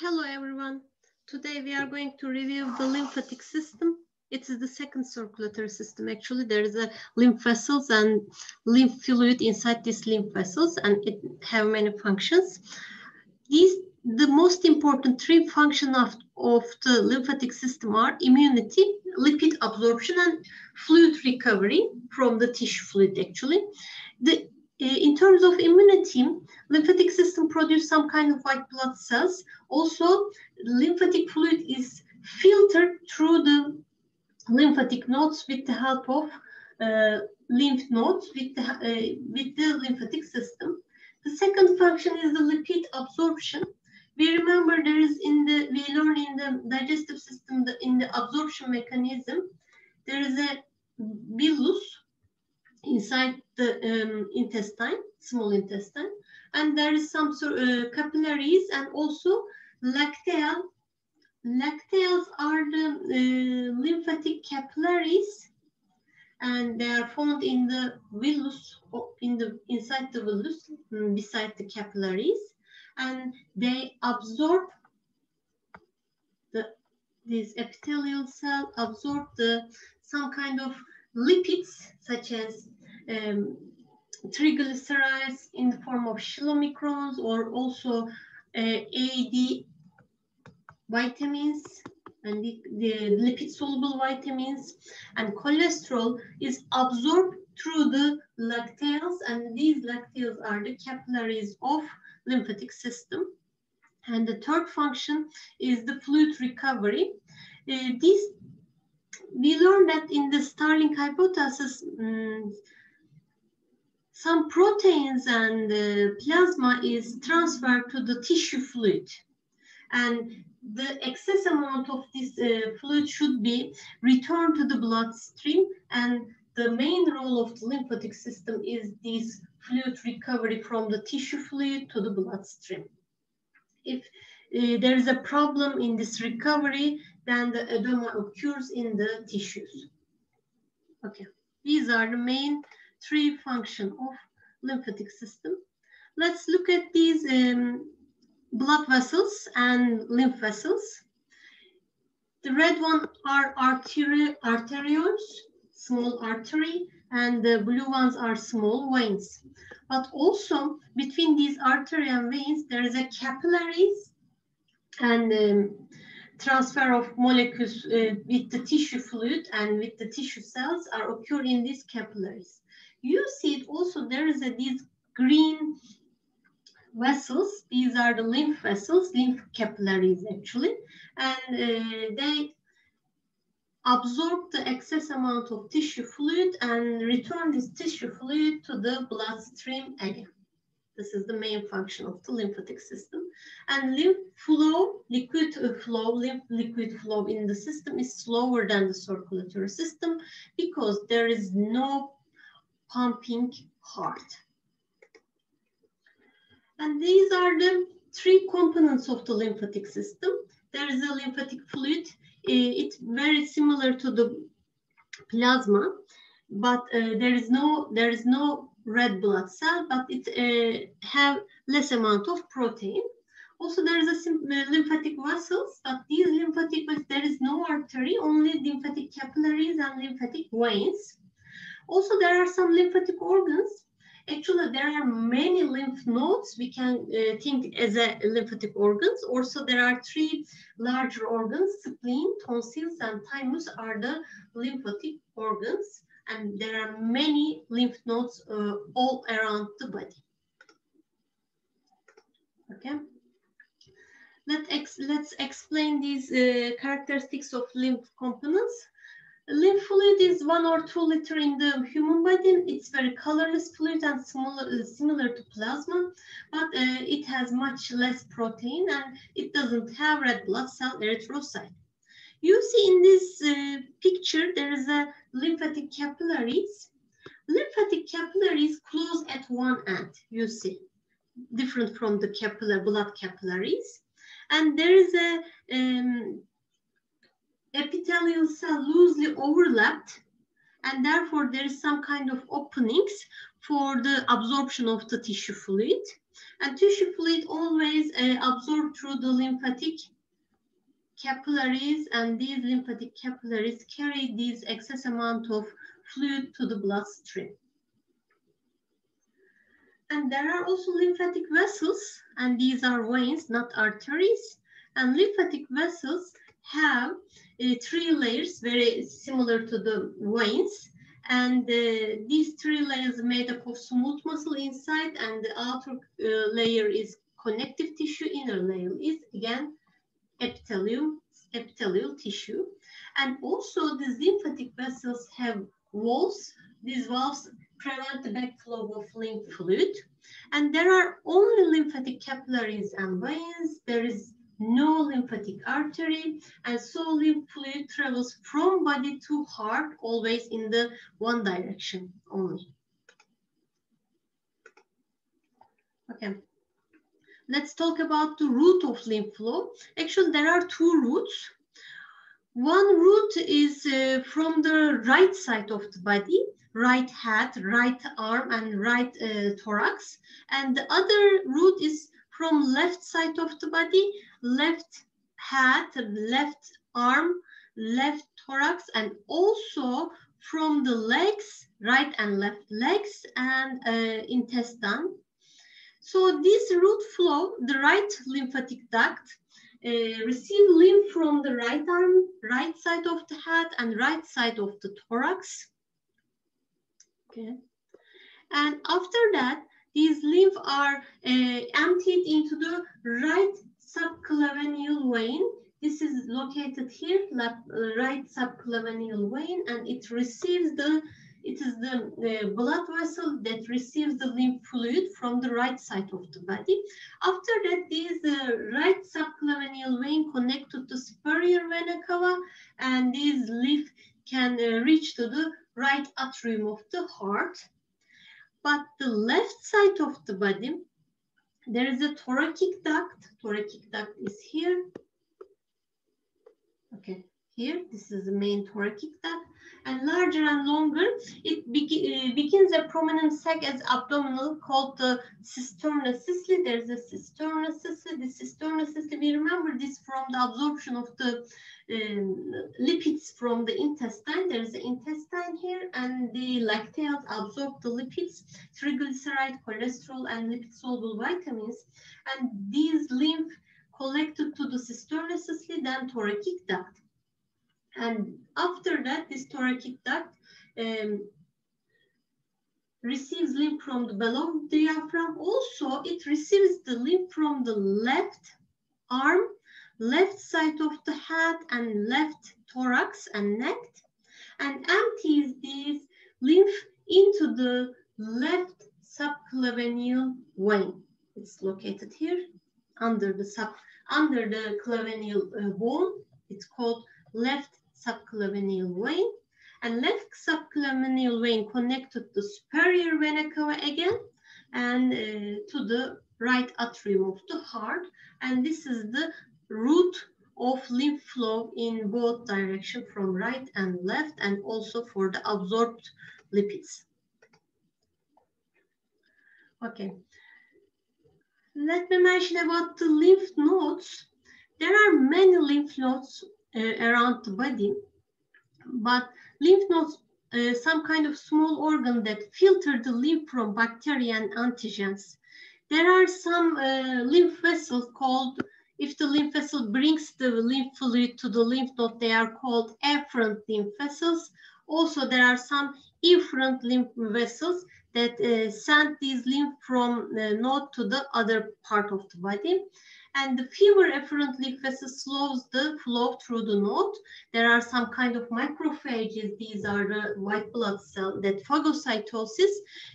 Hello everyone. Today we are going to review the lymphatic system. It is the second circulatory system. Actually, there is a lymph vessels and lymph fluid inside these lymph vessels, and it have many functions. The most important three functions of the lymphatic system are immunity, lipid absorption, and fluid recovery from the tissue fluid. Actually, in terms of immunity, lymphatic system produces some kind of white blood cells. Also, lymphatic fluid is filtered through the lymphatic nodes with the help of lymph nodes with the lymphatic system. The second function is the lipid absorption. We remember we learn in the digestive system in the absorption mechanism, there is a bolus inside the intestine, small intestine, and there is some capillaries and also lacteal. Lacteals are the lymphatic capillaries, and they are found in the villus, inside the villus, beside the capillaries, and they absorb this epithelial cell absorb some kind of lipids such as triglycerides in the form of chylomicrons, or also AD vitamins and the lipid soluble vitamins, and cholesterol is absorbed through the lacteals, and these lacteals are the capillaries of lymphatic system. And the third function is the fluid recovery. We learned that in the Starling hypothesis, some proteins and plasma is transferred to the tissue fluid, and the excess amount of this fluid should be returned to the bloodstream, and the main role of the lymphatic system is this fluid recovery from the tissue fluid to the bloodstream. If there is a problem in this recovery, then the edema occurs in the tissues. Okay, these are the main three functions of lymphatic system. Let's look at these blood vessels and lymph vessels. The red one are arterioles, small artery, and the blue ones are small veins. But also between these artery and veins, there is a capillaries, and transfer of molecules with the tissue fluid and with the tissue cells are occur in these capillaries. You see it also, there is these green vessels. These are the lymph vessels, lymph capillaries actually, and they absorb the excess amount of tissue fluid and return this tissue fluid to the bloodstream again. This is the main function of the lymphatic system. And lymph liquid flow in the system is slower than the circulatory system because there is no pumping heart. And these are the three components of the lymphatic system. There is a lymphatic fluid. It's very similar to the plasma, but there is no red blood cell, but it have less amount of protein. Also, there is a lymphatic vessels, but these lymphatic vessels, there is no artery, only lymphatic capillaries and lymphatic veins. Also, there are some lymphatic organs. Actually, there are many lymph nodes we can think as a lymphatic organs. Also, there are three larger organs: spleen, tonsils, and thymus are the lymphatic organs. And there are many lymph nodes all around the body. Okay. Let's explain these characteristics of lymph components. Lymph fluid is 1 or 2 liters in the human body. It's very colorless fluid and similar to plasma, but it has much less protein and it doesn't have red blood cell erythrocyte. You see in this picture, there is a lymphatic capillaries. Lymphatic capillaries close at one end, you see, different from the blood capillaries. And there is a epithelial cell loosely overlapped, and therefore there is some kind of openings for the absorption of the tissue fluid. And tissue fluid always absorbed through the lymphatic capillaries, and these lymphatic capillaries carry this excess amount of fluid to the bloodstream. And there are also lymphatic vessels, and these are veins, not arteries. And lymphatic vessels have 3 layers, very similar to the veins. And these 3 layers are made up of smooth muscle inside, and the outer layer is connective tissue, inner layer is again epithelial tissue. And also these lymphatic vessels have valves. These valves prevent the backflow of lymph fluid. And there are only lymphatic capillaries and veins. There is no lymphatic artery, and so lymph fluid travels from body to heart, always in the one direction only. Okay. Let's talk about the route of lymph flow. Actually, there are 2 routes. One route is from the right side of the body, right head, right arm, and right thorax. And the other route is from left side of the body, left head, left arm, left thorax, and also from the legs, right and left legs, and intestine. So this route flow, the right lymphatic duct, receive lymph from the right arm, right side of the head, and right side of the thorax. Okay. And after that, these lymph are emptied into the right subclavian vein. This is located here, right subclavian vein, and it receives it is the blood vessel that receives the lymph fluid from the right side of the body. After that, this right subclavian vein connect to the superior vena cava, and this lymph can reach to the right atrium of the heart. But the left side of the body, there is a thoracic duct. Thoracic duct is here. Okay, here, this is the main thoracic duct. And larger and longer, it begins a prominent sac as abdominal called the cisterna cyst. There's a cisterna cyst. The cisterna cyst, we remember this from the absorption of the lipids from the intestine. There's the intestine here, and the lacteals absorb the lipids, triglyceride, cholesterol, and lipid-soluble vitamins. And these lymph collected to the cisterna cyst, then thoracic duct. And after that, this thoracic duct receives lymph from the below diaphragm. Also, it receives the lymph from the left arm, left side of the head, and left thorax and neck, and empties this lymph into the left subclavian vein. It's located here under the clavicle bone. It's called left subclavian vein, and left subclavian vein connected to superior vena cava again, and to the right atrium of the heart. And this is the route of lymph flow in both directions, from right and left, and also for the absorbed lipids. Okay. Let me mention about the lymph nodes. There are many lymph nodes around the body, but lymph nodes, some kind of small organ that filter the lymph from bacteria and antigens. There are some lymph vessels called, if the lymph vessel brings the lymph fluid to the lymph node, they are called afferent lymph vessels. Also, there are some efferent lymph vessels that send these lymph from the node to the other part of the body. And the fewer afferent lymph vessels slows the flow through the node. There are some kind of macrophages. These are the white blood cells that phagocytosis.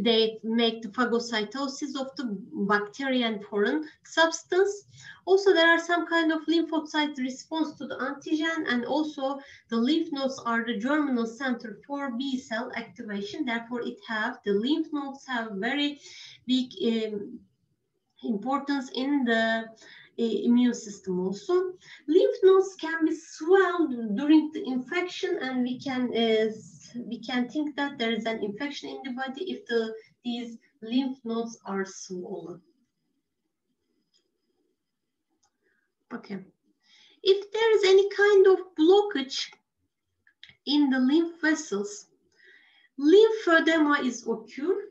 They make the phagocytosis of the bacteria and foreign substance. Also, there are some kind of lymphocyte response to the antigen, and also the lymph nodes are the germinal center for B cell activation. Therefore, the lymph nodes have very big importance in the immune system. Also, lymph nodes can be swelled during the infection, and we can think that there is an infection in the body if these lymph nodes are swollen. Okay. If there is any kind of blockage in the lymph vessels, lymphoedema is occur,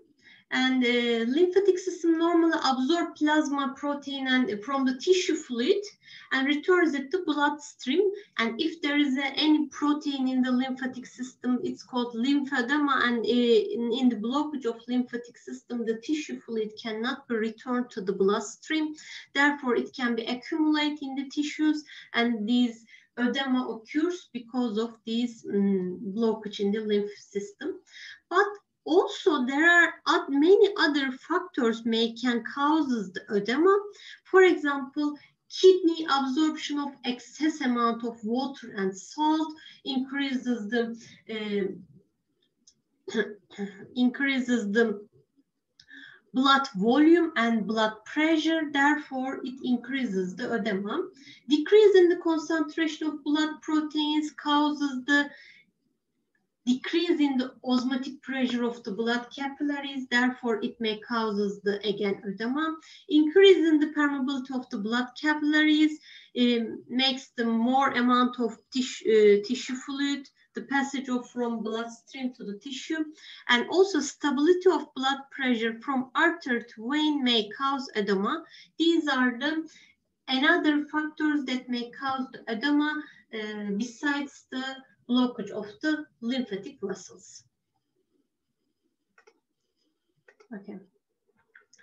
and lymphatic system normally absorb plasma protein and from the tissue fluid and returns it to bloodstream. And if there is any protein in the lymphatic system, it's called lymphoedema, and in the blockage of lymphatic system, the tissue fluid cannot be returned to the bloodstream. Therefore, it can be accumulated in the tissues, and these edema occurs because of this blockage in the lymph system. But also, there are many other factors can cause the edema. For example, kidney absorption of excess amount of water and salt increases the blood volume and blood pressure. Therefore, it increases the edema. Decrease in the concentration of blood proteins causes the decrease in the osmotic pressure of the blood capillaries. Therefore, it may causes the, again, edema. Increase in the permeability of the blood capillaries makes the more amount of tissue fluid, the passage of from bloodstream to the tissue, and also stability of blood pressure from artery to vein may cause edema. These are the another factors that may cause the edema besides the blockage of the lymphatic vessels. Okay.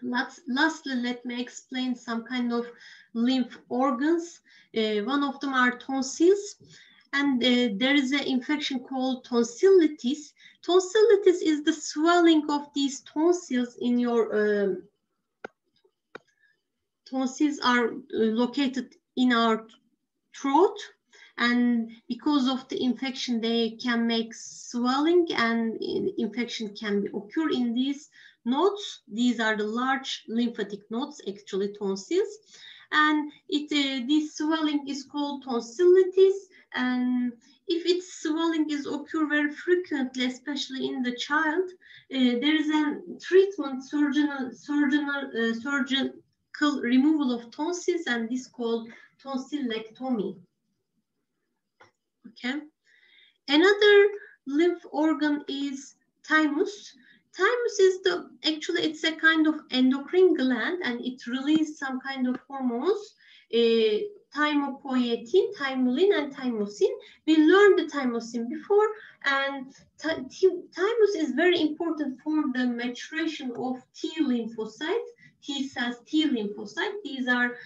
Lastly, let me explain some kind of lymph organs. One of them are tonsils, and there is an infection called tonsillitis. Tonsillitis is the swelling of these tonsils in your tonsils are located in our throat. And because of the infection, they can make swelling, and infection can occur in these nodes. These are the large lymphatic nodes, actually tonsils. And this swelling is called tonsillitis. And if its swelling is occur very frequently, especially in the child, there is a treatment, surgical removal of tonsils, and this is called tonsillectomy. Okay. Another lymph organ is thymus. Thymus is actually it's a kind of endocrine gland, and it releases some kind of hormones, thymopoietin, thymulin, and thymosin. We learned the thymosin before, and thymus is very important for the maturation of T lymphocytes, T cells, T lymphocytes. These are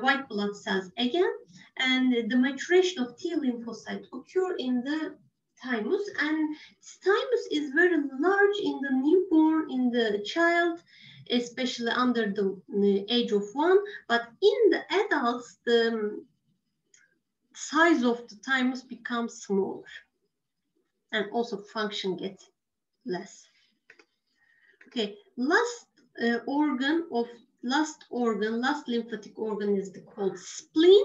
white blood cells again, and the maturation of T lymphocytes occur in the thymus, and thymus is very large in the newborn, in the child, especially under the age of 1, but in the adults, the size of the thymus becomes smaller, and also function gets less. Okay, last lymphatic organ is called spleen,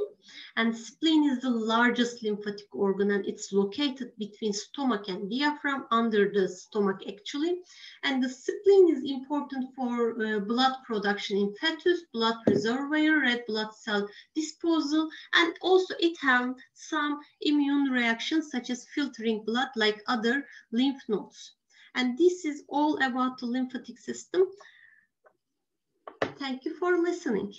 and spleen is the largest lymphatic organ, and it's located between stomach and diaphragm, under the stomach actually. And the spleen is important for blood production in fetus, blood reservoir, red blood cell disposal, and also it has some immune reactions such as filtering blood like other lymph nodes. And this is all about the lymphatic system. Thank you for listening.